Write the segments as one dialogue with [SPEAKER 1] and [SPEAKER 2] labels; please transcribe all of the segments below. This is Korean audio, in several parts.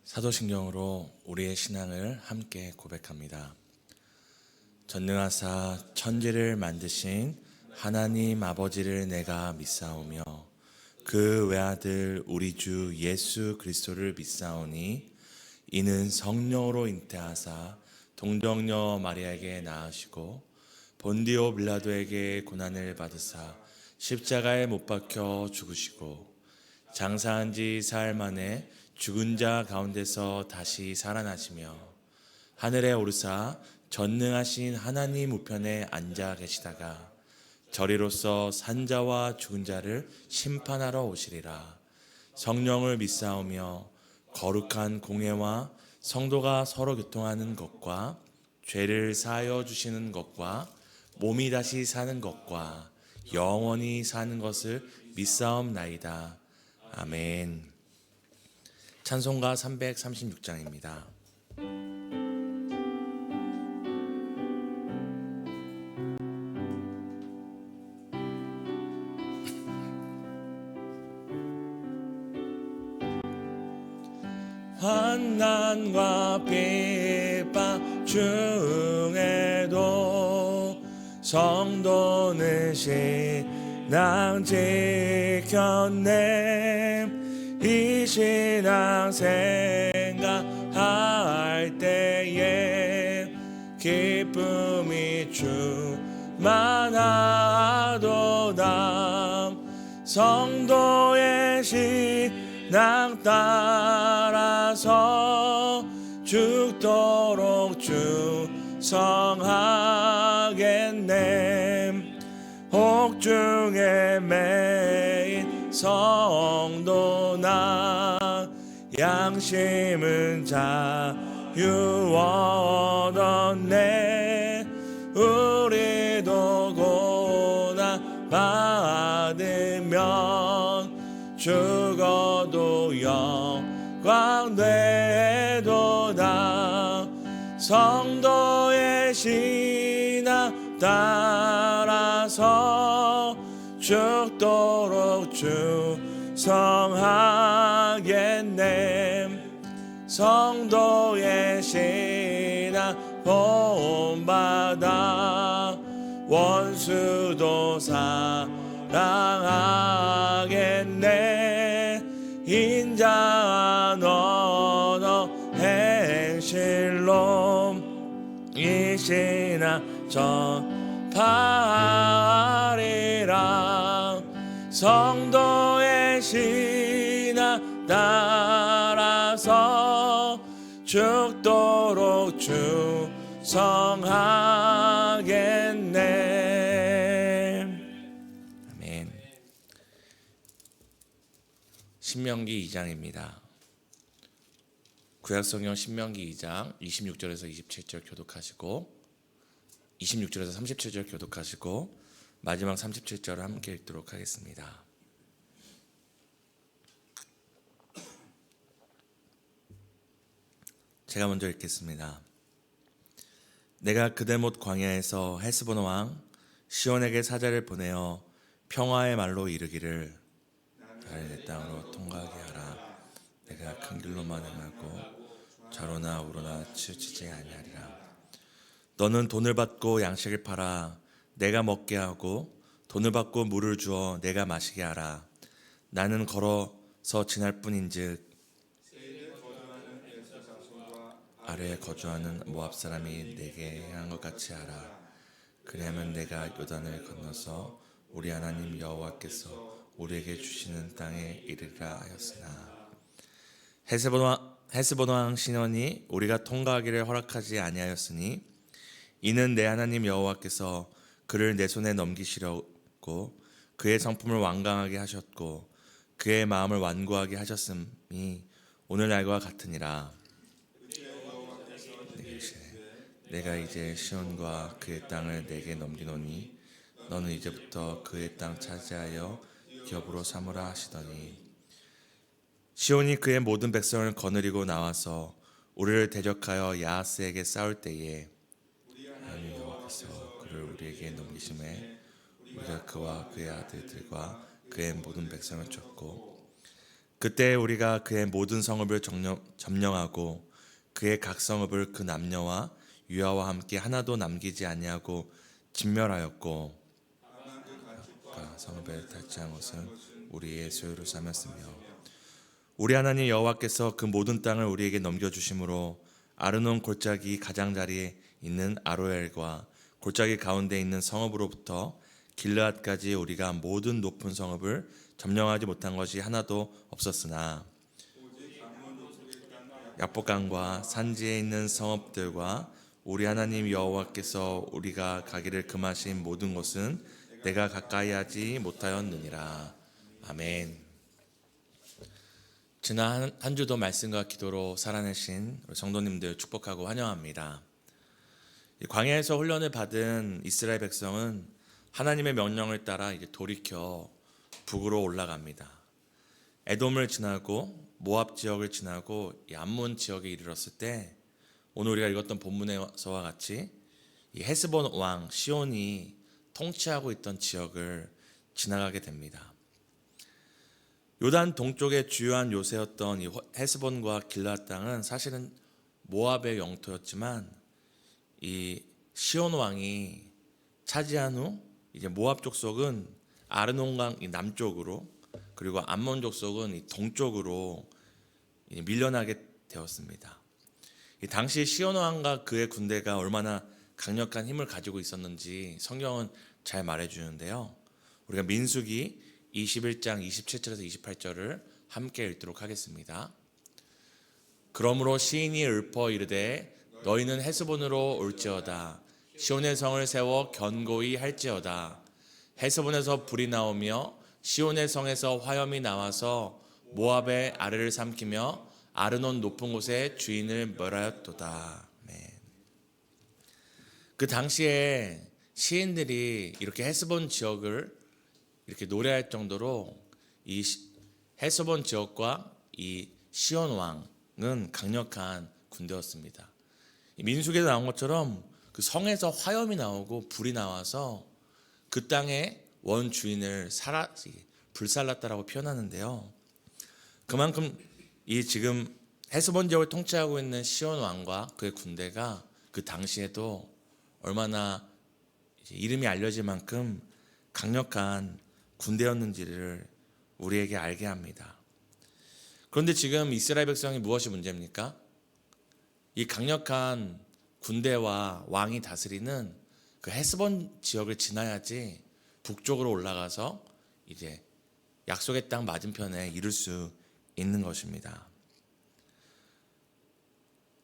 [SPEAKER 1] 사도신경으로 우리의 신앙을 함께 고백합니다. 전능하사 천지를 만드신 하나님 아버지를 내가 믿사오며 그 외아들 우리 주 예수 그리스도를 믿사오니 이는 성령으로 잉태하사 동정녀 마리아에게 낳으시고 본디오 빌라도에게 고난을 받으사 십자가에 못 박혀 죽으시고 장사한 지 사흘 만에 죽은 자 가운데서 다시 살아나시며 하늘에 오르사 전능하신 하나님 우편에 앉아 계시다가 저리로서 산자와 죽은 자를 심판하러 오시리라. 성령을 믿사오며 거룩한 공회와 성도가 서로 교통하는 것과 죄를 사하여 주시는 것과 몸이 다시 사는 것과 영원히 사는 것을 믿사옵나이다. 아멘. 찬송가 336장입니다. 환난과 핍박 중에도 성도는 신앙 지켰네. 이 신앙 생각할 때에 기쁨이 충만하도다. 성도의 신앙 따라서 죽도록 충성하겠네. 혹중에 매인 성도나 양심은 자유 얻었네. 우리도 고난 받으면 죽어도 영광 되도다. 성도의 신앙 따라서 죽도록 충성하겠네. 성도의 신앙 본받아 원수도 사랑하겠네. 인자한 언어 행실로 이 신앙 전파하리라. 성도의 신앙 따라서 죽도록 충성하겠네. 아멘. 신명기 2장입니다. 구약성경 신명기 2장 26절에서 27절 교독하시고 26절에서 37절 교독하시고 마지막 37절을 함께 읽도록 하겠습니다. 제가 먼저 읽겠습니다. 내가 그들못 광야에서 헤스본 왕 시온에게 사자를 보내어 평화의 말로 이르기를 나를 내 땅으로 통과하게 하라. 내가 큰 길로만 행하고 좌로나 우로나 치우치지 아니하리라. 너는 돈을 받고 양식을 팔아 내가 먹게 하고 돈을 받고 물을 주어 내가 마시게 하라. 나는 걸어서 지날 뿐인즉 아래에 거주하는 모압 사람이 내게 행한 것 같이 하라. 그리하면 내가 요단을 건너서 우리 하나님 여호와께서 우리에게 주시는 땅에 이르리라 하였으나 헤스본 왕 시온이 우리가 통과하기를 허락하지 아니하였으니 이는 내 하나님 여호와께서 그를 내 손에 넘기시려고 그의 성품을 완강하게 하셨고 그의 마음을 완고하게 하셨음이 오늘날과 같으니라. 내가 이제 시온과 그의 땅을 내게 넘기노니 너는 이제부터 그의 땅 차지하여 기업으로 삼으라 하시더니 시온이 그의 모든 백성을 거느리고 나와서 우리를 대적하여 야하스에게 싸울 때에 하나님 여호와께서 그를 우리에게 넘기심에 우리가 그와 그의 아들들과 그의 모든 백성을 쫓고 그때 우리가 그의 모든 성읍을 점령하고 그의 각 성읍을 그 남녀와 유아와 함께 하나도 남기지 아니하고 진멸하였고 그 성읍에 탈취한 것은 우리의 소유로 삼았으며 우리 하나님 여호와께서 그 모든 땅을 우리에게 넘겨주심으로 아르논 골짜기 가장자리에 있는 아로엘과 골짜기 가운데 있는 성읍으로부터 길르앗까지 우리가 모든 높은 성읍을 점령하지 못한 것이 하나도 없었으나 약복강과 산지에 있는 성읍들과 우리 하나님 여호와께서 우리가 가기를 금하신 모든 곳은 내가 가까이 하지 못하였느니라. 아멘. 지난 한 주도 말씀과 기도로 살아내신 우리 성도님들 축복하고 환영합니다. 광야에서 훈련을 받은 이스라엘 백성은 하나님의 명령을 따라 이제 돌이켜 북으로 올라갑니다. 에돔을 지나고 모압 지역을 지나고 이 암몬 지역에 이르렀을 때 오늘 우리가 읽었던 본문에서와 같이 이 헤스본 왕 시온이 통치하고 있던 지역을 지나가게 됩니다. 요단 동쪽의 주요한 요새였던 이 헤스본과 길르앗 땅은 사실은 모압의 영토였지만 이 시온 왕이 차지한 후 이제 모압 족속은 아르논강 이 남쪽으로 그리고 암몬 족속은 이 동쪽으로 밀려나게 되었습니다. 이 당시 시온 왕과 그의 군대가 얼마나 강력한 힘을 가지고 있었는지 성경은 잘 말해주는데요. 우리가 민수기 21장 27절에서 28절을 함께 읽도록 하겠습니다. 그러므로 시인이 읊어 이르되 너희는 헤스본으로 올지어다. 시온의 성을 세워 견고히 할지어다. 헤스본에서 불이 나오며 시온의 성에서 화염이 나와서 모압의 아래를 삼키며 아르논 높은 곳에 주인을 멸하였도다. 그 당시에 시인들이 이렇게 헤스본 지역을 이렇게 노래할 정도로 이 헤스본 지역과 이 시온 왕은 강력한 군대였습니다. 민수기에 나온 것처럼 그 성에서 화염이 나오고 불이 나와서 그 땅의 원주인을 불살랐다라고 표현하는데요. 그만큼 이 지금 헤스본 지역을 통치하고 있는 시온 왕과 그의 군대가 그 당시에도 얼마나 이름이 알려질 만큼 강력한 군대였는지를 우리에게 알게 합니다. 그런데 지금 이스라엘 백성이 무엇이 문제입니까? 이 강력한 군대와 왕이 다스리는 그 헤스본 지역을 지나야지 북쪽으로 올라가서 이제 약속의 땅 맞은편에 이룰 수 있는 것입니다.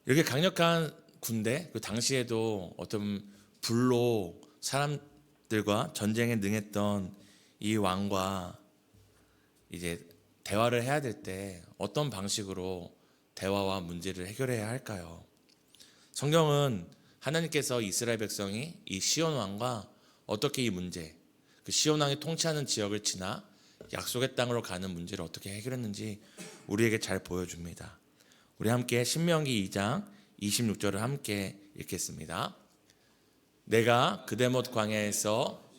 [SPEAKER 1] 이렇게 강력한 군대, 그 당시에도 어떤 불로 사람들과 전쟁에 능했던 이 왕과 이제 대화를 해야 될 때 어떤 방식으로 대화와 문제를 해결해야 할까요? 성경은 하나님께서 이스라엘 백성이 이 시온 왕과 어떻게 이 문제, 그 시온 왕이 통치하는 지역을 지나 약속의 땅으로 가는 문제를 어떻게 해결했는지 우리에게 잘 보여줍니다. 우리 함께 신명기 2장 26절을 함께 읽겠습니다. 내가 그대못 광야에서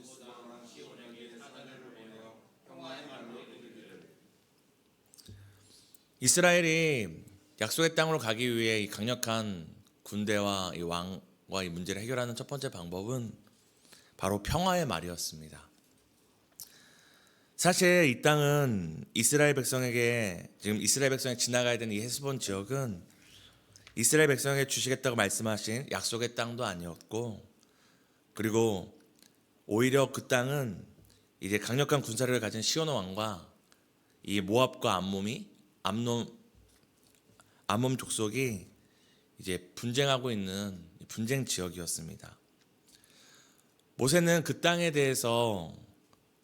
[SPEAKER 1] 이스라엘이 약속의 땅으로 가기 위해 이 강력한 군대와 이 왕과 이 문제를 해결하는 첫 번째 방법은 바로 평화의 말이었습니다. 사실 이 땅은 이스라엘 백성에게 지금 이스라엘 백성이 지나가야 되는 이 헤스본 지역은 이스라엘 백성에게 주시겠다고 말씀하신 약속의 땅도 아니었고 그리고 오히려 그 땅은 이제 강력한 군사력을 가진 시온 왕과 이 모압과 암몬 족속이 이제 분쟁하고 있는 분쟁 지역이었습니다. 모세는 그 땅에 대해서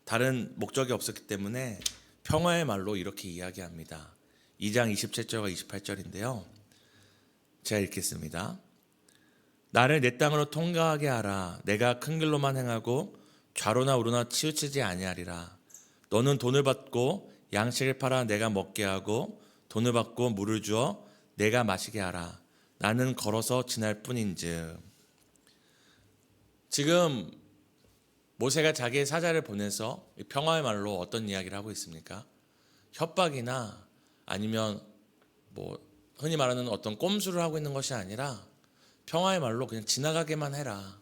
[SPEAKER 1] 다른 목적이 없었기 때문에 평화의 말로 이렇게 이야기합니다. 2장 27절과 28절인데요. 제가 읽겠습니다. 나를 내 땅으로 통과하게 하라. 내가 큰 길로만 행하고 좌로나 우로나 치우치지 아니하리라. 너는 돈을 받고 양식을 팔아 내가 먹게 하고 돈을 받고 물을 주어 내가 마시게 하라. 나는 걸어서 지날 뿐인즉. 지금 모세가 자기의 사자를 보내서 평화의 말로 어떤 이야기를 하고 있습니까? 협박이나 아니면 뭐 흔히 말하는 어떤 꼼수를 하고 있는 것이 아니라 평화의 말로 그냥 지나가게만 해라.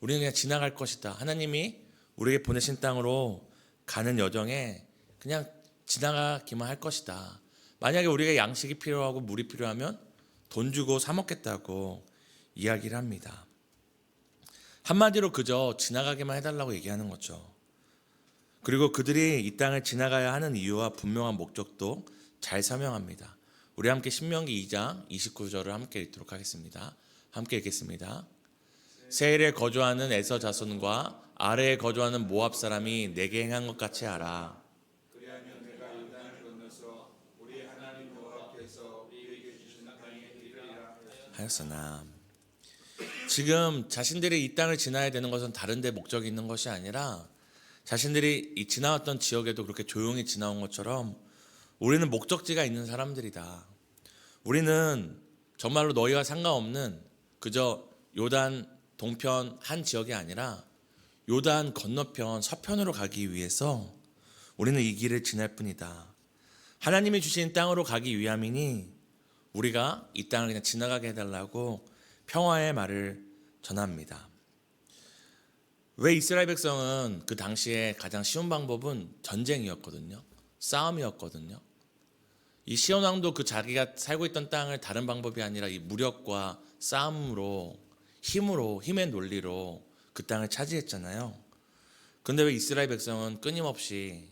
[SPEAKER 1] 우리는 그냥 지나갈 것이다. 하나님이 우리에게 보내신 땅으로 가는 여정에 그냥 지나가기만 할 것이다. 만약에 우리가 양식이 필요하고 물이 필요하면 돈 주고 사 먹겠다고 이야기를 합니다. 한마디로 그저 지나가게만 해달라고 얘기하는 거죠. 그리고 그들이 이 땅을 지나가야 하는 이유와 분명한 목적도 잘 설명합니다. 우리 함께 신명기 2장 29절을 함께 읽도록 하겠습니다. 함께 읽겠습니다. 세일에 거주하는 에서 자손과 아래에 거주하는 모압 사람이 내게 행한 것 같이 하라.
[SPEAKER 2] 그리하면 내가 요단을 건너서 우리 하나님 여호와께서 우리에게 주신 땅에 이르리라
[SPEAKER 1] 하였으나 지금 자신들이 이 땅을 지나야 되는 것은 다른 데 목적이 있는 것이 아니라 자신들이 이 지나왔던 지역에도 그렇게 조용히 지나온 것처럼 우리는 목적지가 있는 사람들이다. 우리는 정말로 너희와 상관없는 그저 요단 동편 한 지역이 아니라 요단 건너편 서편으로 가기 위해서 우리는 이 길을 지날 뿐이다. 하나님이 주신 땅으로 가기 위함이니 우리가 이 땅을 그냥 지나가게 해달라고 평화의 말을 전합니다. 왜 이스라엘 백성은 그 당시에 가장 쉬운 방법은 전쟁이었거든요. 싸움이었거든요. 이 시온 왕도 그 자기가 살고 있던 땅을 다른 방법이 아니라 이 무력과 싸움으로 힘의 논리로 그 땅을 차지했잖아요. 그런데 왜 이스라엘 백성은 끊임없이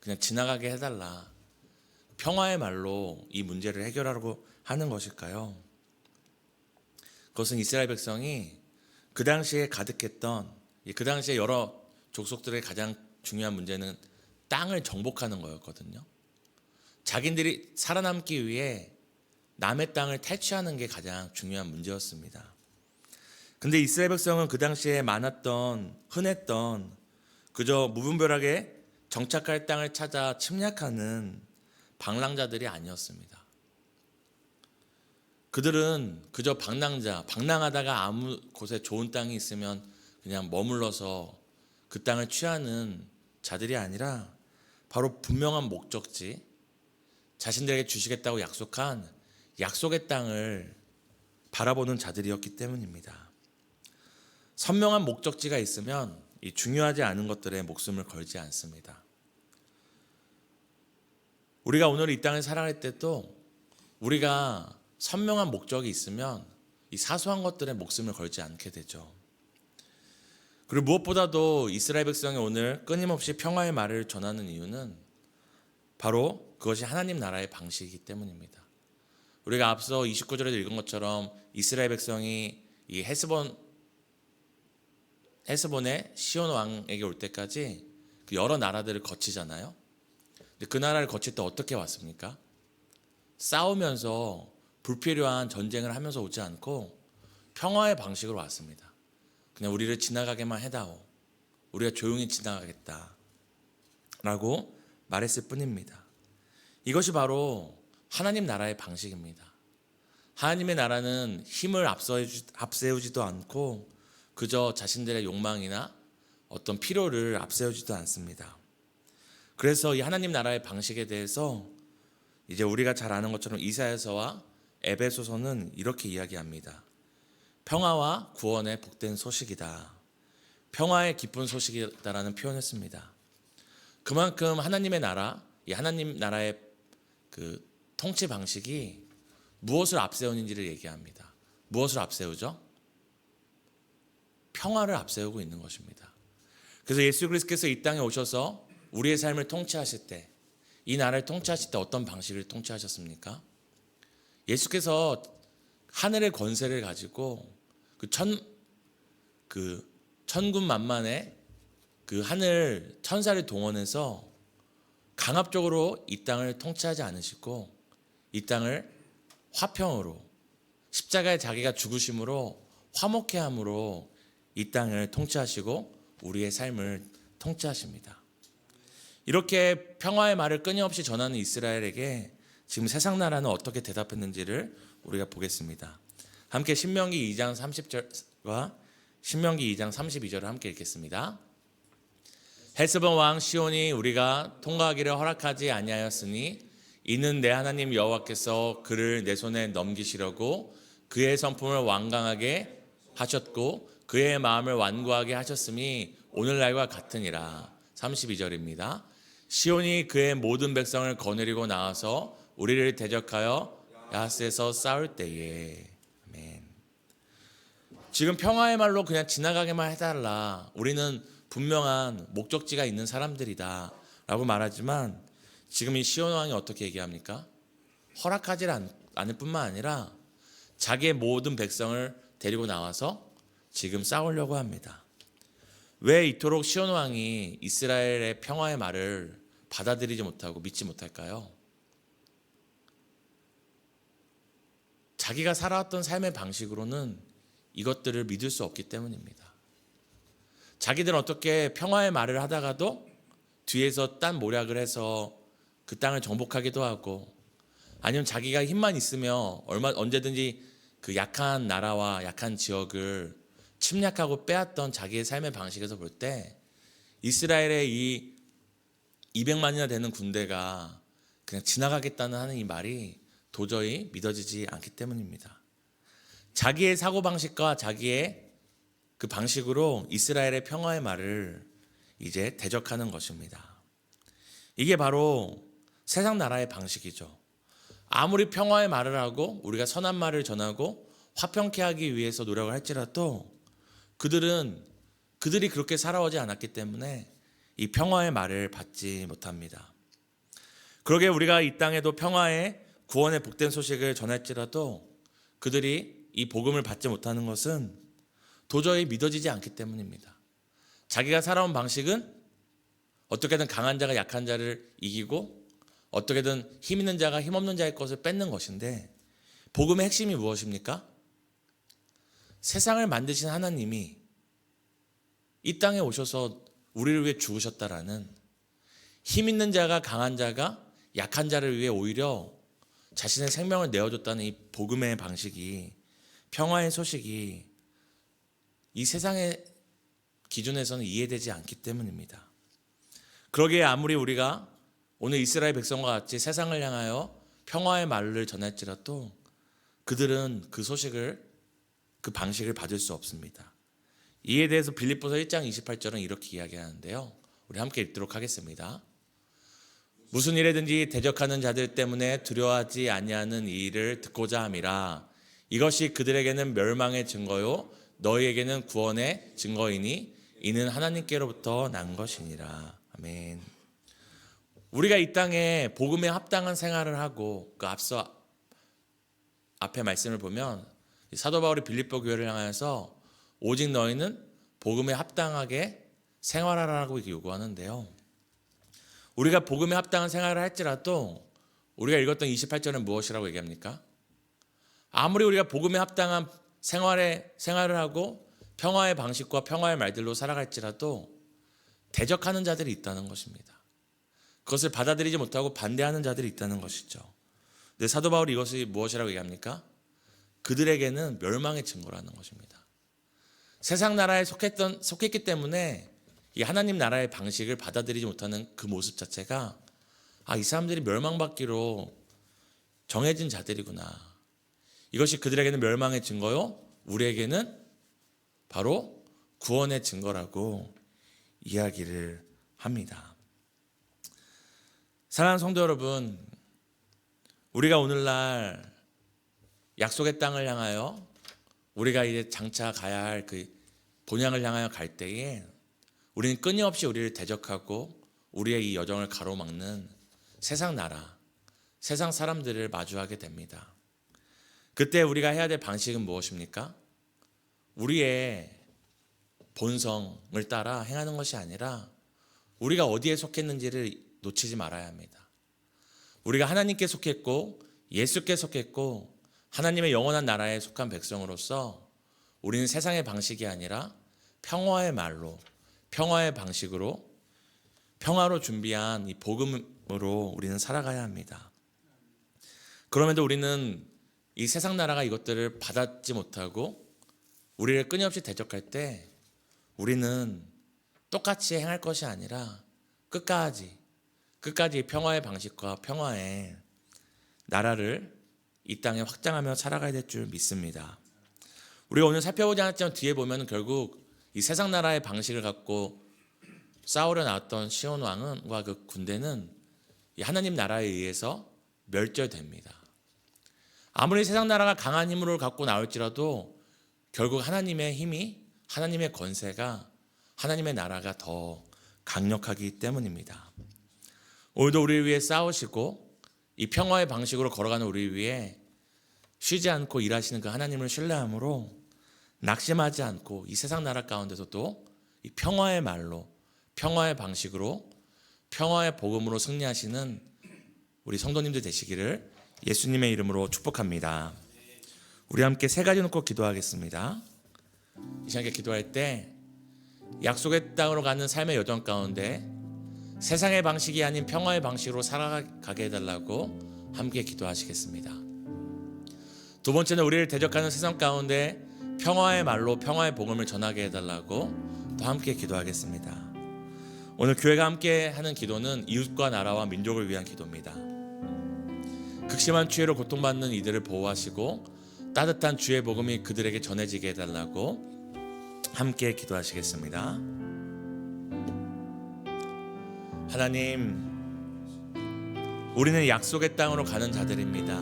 [SPEAKER 1] 그냥 지나가게 해달라, 평화의 말로 이 문제를 해결하려고 하는 것일까요? 그것은 이스라엘 백성이 그 당시에 가득했던, 그 당시에 여러 족속들의 가장 중요한 문제는 땅을 정복하는 거였거든요. 자기들이 살아남기 위해 남의 땅을 탈취하는 게 가장 중요한 문제였습니다. 근데 이스라엘 백성은 그 당시에 흔했던 그저 무분별하게 정착할 땅을 찾아 침략하는 방랑자들이 아니었습니다. 그들은 그저 방랑하다가 아무 곳에 좋은 땅이 있으면 그냥 머물러서 그 땅을 취하는 자들이 아니라 바로 분명한 목적지, 자신들에게 주시겠다고 약속한 약속의 땅을 바라보는 자들이었기 때문입니다. 선명한 목적지가 있으면 이 중요하지 않은 것들에 목숨을 걸지 않습니다. 우리가 오늘 이 땅을 살아갈 때도 우리가 선명한 목적이 있으면 이 사소한 것들에 목숨을 걸지 않게 되죠. 그리고 무엇보다도 이스라엘 백성이 오늘 끊임없이 평화의 말을 전하는 이유는 바로 그것이 하나님 나라의 방식이기 때문입니다. 우리가 앞서 29절에도 읽은 것처럼 이스라엘 백성이 이 헤스본의 시온 왕에게 올 때까지 그 여러 나라들을 거치잖아요. 근데 그 나라를 거칠 때 어떻게 왔습니까? 싸우면서 불필요한 전쟁을 하면서 오지 않고 평화의 방식으로 왔습니다. 그냥 우리를 지나가게만 해다오. 우리가 조용히 지나가겠다 라고 말했을 뿐입니다. 이것이 바로 하나님 나라의 방식입니다. 하나님의 나라는 힘을 앞세우지도 않고 그저 자신들의 욕망이나 어떤 필요를 앞세우지도 않습니다. 그래서 이 하나님 나라의 방식에 대해서 이제 우리가 잘 아는 것처럼 이사야서와 에베소서는 이렇게 이야기합니다. 평화와 구원의 복된 소식이다. 평화의 기쁜 소식이다라는 표현을 씁니다. 그만큼 하나님의 나라, 이 하나님 나라의 그 통치 방식이 무엇을 앞세우는지를 얘기합니다. 무엇을 앞세우죠? 평화를 앞세우고 있는 것입니다. 그래서 예수 그리스도께서 이 땅에 오셔서 우리의 삶을 통치하실 때, 이 나라를 통치하실 때 어떤 방식을 통치하셨습니까? 예수께서 하늘의 권세를 가지고 천군 만만의 그 하늘 천사를 동원해서 강압적으로 이 땅을 통치하지 않으시고 이 땅을 화평으로 십자가에 자기가 죽으심으로 화목케 함으로 이 땅을 통치하시고 우리의 삶을 통치하십니다. 이렇게 평화의 말을 끊임없이 전하는 이스라엘에게 지금 세상 나라는 어떻게 대답했는지를 우리가 보겠습니다. 함께 신명기 2장 30절과 신명기 2장 32절을 함께 읽겠습니다. 헤스본 왕 시온이 우리가 통과하기를 허락하지 아니하였으니 이는 내 하나님 여호와께서 그를 내 손에 넘기시려고 그의 성품을 완강하게 하셨고 그의 마음을 완고하게 하셨음이 오늘날과 같으니라. 32절입니다. 시온이 그의 모든 백성을 거느리고 나와서 우리를 대적하여 야하스에서 싸울 때에. 아멘. 지금 평화의 말로 그냥 지나가게만 해달라, 우리는 분명한 목적지가 있는 사람들이다 라고 말하지만, 지금 이 시온 왕이 어떻게 얘기합니까? 허락하지 않을 뿐만 아니라 자기의 모든 백성을 데리고 나와서 지금 싸우려고 합니다. 왜 이토록 시온 왕이 이스라엘의 평화의 말을 받아들이지 못하고 믿지 못할까요? 자기가 살아왔던 삶의 방식으로는 이것들을 믿을 수 없기 때문입니다. 자기들은 어떻게 평화의 말을 하다가도 뒤에서 딴 모략을 해서 그 땅을 정복하기도 하고, 아니면 자기가 힘만 있으면 언제든지 그 약한 나라와 약한 지역을 침략하고 빼앗던 자기의 삶의 방식에서 볼 때 이스라엘의 이 200만이나 되는 군대가 그냥 지나가겠다는 하는 이 말이 도저히 믿어지지 않기 때문입니다. 자기의 사고방식과 자기의 그 방식으로 이스라엘의 평화의 말을 이제 대적하는 것입니다. 이게 바로 세상 나라의 방식이죠. 아무리 평화의 말을 하고 우리가 선한 말을 전하고 화평케 하기 위해서 노력을 할지라도 그들이 그렇게 살아오지 않았기 때문에 이 평화의 말을 받지 못합니다. 그러게 우리가 이 땅에도 평화의 구원의 복된 소식을 전할지라도 그들이 이 복음을 받지 못하는 것은 도저히 믿어지지 않기 때문입니다. 자기가 살아온 방식은 어떻게든 강한 자가 약한 자를 이기고 어떻게든 힘 있는 자가 힘 없는 자의 것을 뺏는 것인데, 복음의 핵심이 무엇입니까? 세상을 만드신 하나님이 이 땅에 오셔서 우리를 위해 죽으셨다라는, 힘 있는 자가 강한 자가 약한 자를 위해 오히려 자신의 생명을 내어줬다는 이 복음의 방식이, 평화의 소식이 이 세상의 기준에서는 이해되지 않기 때문입니다. 그러기에 아무리 우리가 오늘 이스라엘 백성과 같이 세상을 향하여 평화의 말을 전할지라도 그들은 그 소식을, 그 방식을 받을 수 없습니다. 이에 대해서 빌립보서 1장 28절은 이렇게 이야기하는데요. 우리 함께 읽도록 하겠습니다. 무슨 일에든지 대적하는 자들 때문에 두려워하지 아니하는 이 일을 듣고자 함이라. 이것이 그들에게는 멸망의 증거요 너희에게는 구원의 증거이니 이는 하나님께로부터 난 것이니라. 아멘. 우리가 이 땅에 복음에 합당한 생활을 하고, 그 앞에 말씀을 보면 사도 바울이 빌립보 교회를 향해서 오직 너희는 복음에 합당하게 생활하라고 요구하는데요. 우리가 복음에 합당한 생활을 할지라도 우리가 읽었던 28절은 무엇이라고 얘기합니까? 아무리 우리가 복음에 합당한 생활을 하고 평화의 방식과 평화의 말들로 살아갈지라도 대적하는 자들이 있다는 것입니다. 그것을 받아들이지 못하고 반대하는 자들이 있다는 것이죠. 근데 사도 바울이 이것이 무엇이라고 얘기합니까? 그들에게는 멸망의 증거라는 것입니다. 세상 나라에 속했기 때문에 이 하나님 나라의 방식을 받아들이지 못하는 그 모습 자체가, 이 사람들이 멸망받기로 정해진 자들이구나. 이것이 그들에게는 멸망의 증거요, 우리에게는 바로 구원의 증거라고 이야기를 합니다. 사랑하는 성도 여러분, 우리가 오늘날 약속의 땅을 향하여 우리가 이제 장차 가야 할 그 본향을 향하여 갈 때에 우리는 끊임없이 우리를 대적하고 우리의 이 여정을 가로막는 세상 나라, 세상 사람들을 마주하게 됩니다. 그때 우리가 해야 될 방식은 무엇입니까? 우리의 본성을 따라 행하는 것이 아니라 우리가 어디에 속했는지를 놓치지 말아야 합니다. 우리가 하나님께 속했고 예수께 속했고 하나님의 영원한 나라에 속한 백성으로서 우리는 세상의 방식이 아니라 평화의 말로, 평화의 방식으로, 평화로 준비한 이 복음으로 우리는 살아가야 합니다. 그럼에도 우리는 이 세상 나라가 이것들을 받았지 못하고 우리를 끊임없이 대적할 때 우리는 똑같이 행할 것이 아니라 끝까지 평화의 방식과 평화의 나라를 이 땅에 확장하며 살아가야 될 줄 믿습니다. 우리가 오늘 살펴보지 않았지만 뒤에 보면 결국 이 세상 나라의 방식을 갖고 싸우려 나왔던 시온 왕과 그 군대는 이 하나님 나라에 의해서 멸절됩니다. 아무리 세상 나라가 강한 힘을 갖고 나올지라도 결국 하나님의 힘이, 하나님의 권세가, 하나님의 나라가 더 강력하기 때문입니다. 오늘도 우리를 위해 싸우시고 이 평화의 방식으로 걸어가는 우리 위해 쉬지 않고 일하시는 그 하나님을 신뢰함으로 낙심하지 않고 이 세상 나라 가운데서도 이 평화의 말로, 평화의 방식으로, 평화의 복음으로 승리하시는 우리 성도님들 되시기를 예수님의 이름으로 축복합니다. 우리 함께 세 가지 놓고 기도하겠습니다. 이 시간에 기도할 때 약속의 땅으로 가는 삶의 여정 가운데 세상의 방식이 아닌 평화의 방식으로 살아가게 해달라고 함께 기도하시겠습니다. 두 번째는 우리를 대적하는 세상 가운데 평화의 말로 평화의 복음을 전하게 해달라고 또 함께 기도하겠습니다. 오늘 교회가 함께 하는 기도는 이웃과 나라와 민족을 위한 기도입니다. 극심한 추위로 고통받는 이들을 보호하시고 따뜻한 주의 복음이 그들에게 전해지게 해달라고 함께 기도하시겠습니다. 하나님, 우리는 약속의 땅으로 가는 자들입니다.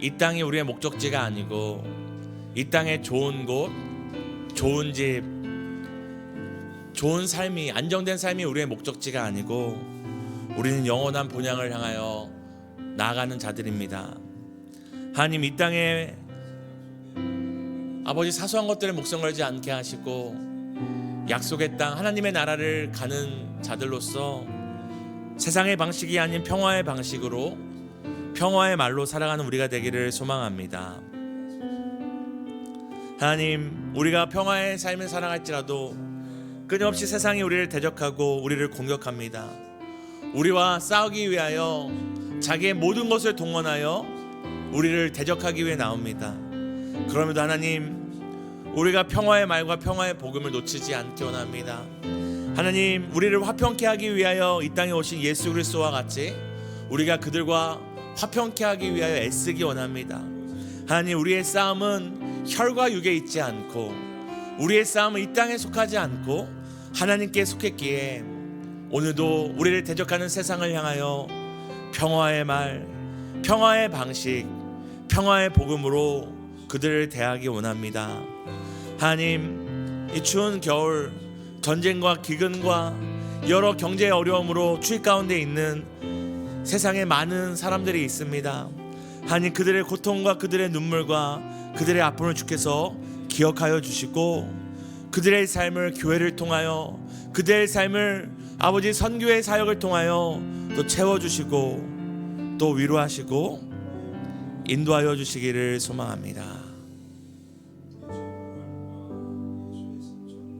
[SPEAKER 1] 이 땅이 우리의 목적지가 아니고 이 땅의 좋은 곳, 좋은 집, 좋은 삶이, 안정된 삶이 우리의 목적지가 아니고 우리는 영원한 본향을 향하여 나아가는 자들입니다. 하나님, 이 땅에 아버지 사소한 것들에 목숨 걸지 않게 하시고 약속의 땅 하나님의 나라를 가는 자들로서 세상의 방식이 아닌 평화의 방식으로 평화의 말로 살아가는 우리가 되기를 소망합니다. 하나님, 우리가 평화의 삶을 살아갈지라도 끊임없이 세상이 우리를 대적하고 우리를 공격합니다. 우리와 싸우기 위하여 자기의 모든 것을 동원하여 우리를 대적하기 위해 나옵니다. 그럼에도 하나님, 우리가 평화의 말과 평화의 복음을 놓치지 않기 원합니다. 하나님, 우리를 화평케 하기 위하여 이 땅에 오신 예수 그리스도와 같이 우리가 그들과 화평케 하기 위하여 애쓰기 원합니다. 하나님, 우리의 싸움은 혈과 육에 있지 않고 우리의 싸움은 이 땅에 속하지 않고 하나님께 속했기에 오늘도 우리를 대적하는 세상을 향하여 평화의 말, 평화의 방식, 평화의 복음으로 그들을 대하기 원합니다. 하나님, 이 추운 겨울 전쟁과 기근과 여러 경제의 어려움으로 추위 가운데 있는 세상에 많은 사람들이 있습니다. 하나님, 그들의 고통과 그들의 눈물과 그들의 아픔을 주께서 기억하여 주시고 그들의 삶을 교회를 통하여 그들의 삶을 아버지 선교의 사역을 통하여 또 채워주시고 또 위로하시고 인도하여 주시기를 소망합니다.